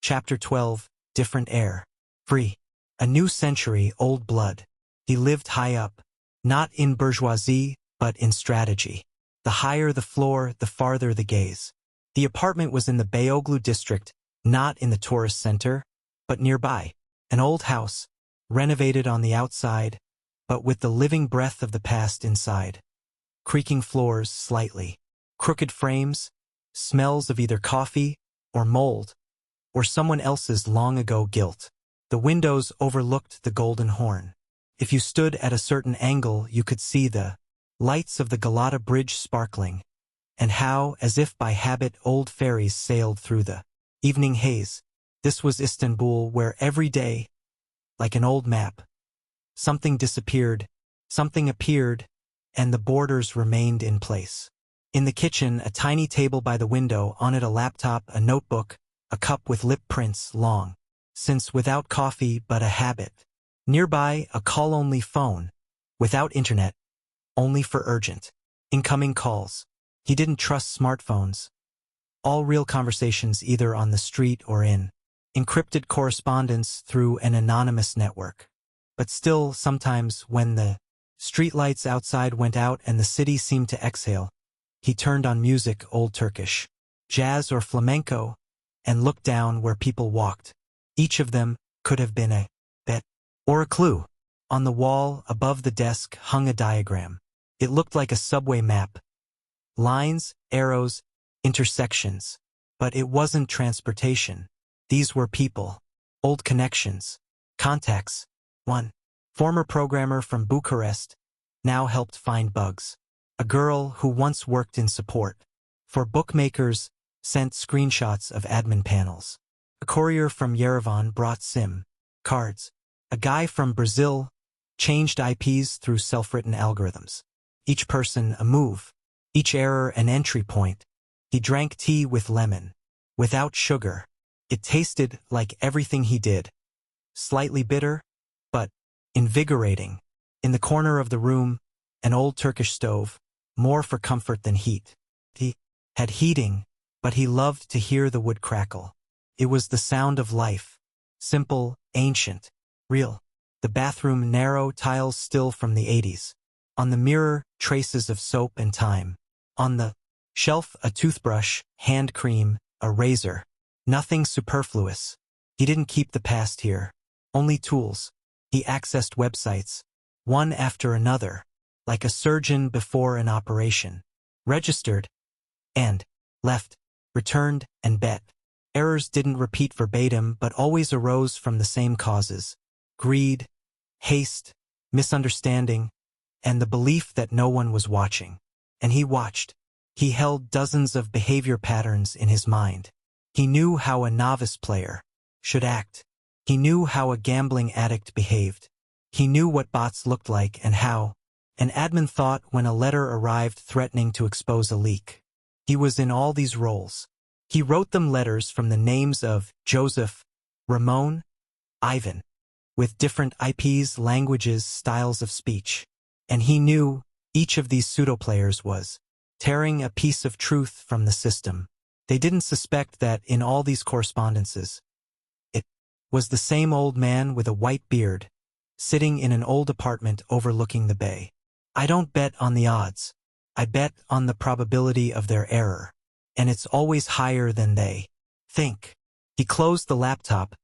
Chapter 12, Different Air. Free. A new century, old blood. He lived high up, not in bourgeoisie, but in strategy. The higher the floor, the farther the gaze. The apartment was in the Beyoğlu district, not in the tourist center, but nearby. An old house, renovated on the outside, but with the living breath of the past inside. Creaking floors slightly. Crooked frames, smells of either coffee or mold, or someone else's long-ago guilt. The windows overlooked the Golden Horn. If you stood at a certain angle, you could see the lights of the Galata Bridge sparkling, and how, as if by habit, old ferries sailed through the evening haze. This was Istanbul, where every day, like an old map, something disappeared, something appeared, and the borders remained in place. In the kitchen, a tiny table by the window, on it a laptop, a notebook, a cup with lip prints long since without coffee but a habit. Nearby, a call-only phone, without internet, only for urgent incoming calls. He didn't trust smartphones. All real conversations either on the street or in encrypted correspondence through an anonymous network. But still, sometimes when the streetlights outside went out and the city seemed to exhale, he turned on music, old Turkish, jazz or flamenco, and looked down where people walked. Each of them could have been a bet or a clue. On the wall above the desk hung a diagram. It looked like a subway map. Lines, arrows, intersections. But it wasn't transportation. These were people. Old connections. Contacts. One former programmer from Bucharest now helped find bugs. A girl who once worked in support for bookmakers sent screenshots of admin panels. A courier from Yerevan brought SIM cards. A guy from Brazil changed IPs through self-written algorithms. Each person a move, each error an entry point. He drank tea with lemon, without sugar. It tasted like everything he did. Slightly bitter, but invigorating. In the corner of the room, an old Turkish stove, more for comfort than heat. He had heating, but he loved to hear the wood crackle. It was the sound of life. Simple, ancient, real. The bathroom, narrow tiles still from the 80s. On the mirror, traces of soap and time. On the shelf, a toothbrush, hand cream, a razor. Nothing superfluous. He didn't keep the past here. Only tools. He accessed websites, one after another, like a surgeon before an operation. Registered, and left, returned, and bet. Errors didn't repeat verbatim but always arose from the same causes. Greed, haste, misunderstanding, and the belief that no one was watching. And he watched. He held dozens of behavior patterns in his mind. He knew how a novice player should act. He knew how a gambling addict behaved. He knew what bots looked like and how an admin thought when a letter arrived threatening to expose a leak. He was in all these roles. He wrote them letters from the names of Joseph, Ramon, Ivan, with different IPs, languages, styles of speech. And he knew each of these pseudo-players was tearing a piece of truth from the system. They didn't suspect that in all these correspondences, it was the same old man with a white beard, sitting in an old apartment overlooking the bay. I don't bet on the odds. I bet on the probability of their error. And it's always higher than they think. He closed the laptop,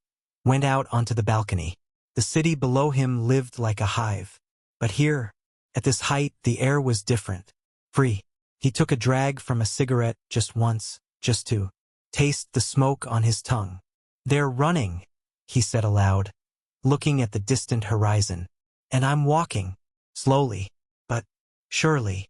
went out onto the balcony. The city below him lived like a hive. But here, at this height, the air was different. Free. He took a drag from a cigarette just once, just to taste the smoke on his tongue. They're running, he said aloud, looking at the distant horizon. And I'm walking, slowly, but surely.